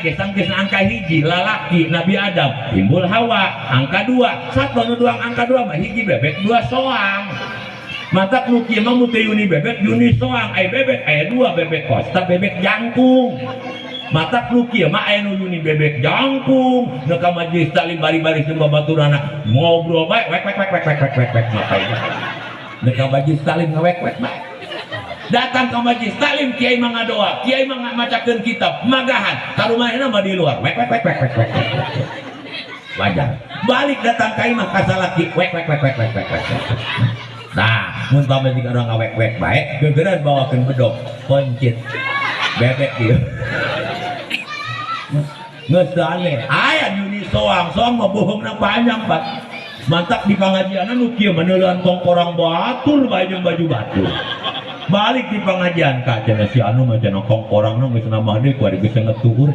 gesang angka hiji lalaki Nabi Adam timbul Hawa angka 2 satu doang angka 2 mah hiji bebek 2 soang mata nu kieu mah mutu yuni bebek yuni soang aya bebek aya 2 bebek kosta bebek jangkung mata nu kieu mah aya nu yuni bebek jangkung nu ka majelis taklim bari-bari jeung babaturana ngobrol bae wek ngapain nu ka majelis taklim ngawek bae datang ke majelis taklim kiai mah ngadoa kiai mah macakeun kitab magahan ka rumahna mah di luar wek wajar balik datang ka imah ka salaki wek nah mun pameh jika orang ngawek bae gegeran bawakeun bedog poncit bebek ieu geus aneh aya yuni soang mah bohongna panjang Pak mantap di pengajian nu kieu meneuleun tongkorang batur bae jeung baju batur balik di pengajian ka cenah si anu mah cenah kongkorangna geus nambah deui ku ari geus ngetuhur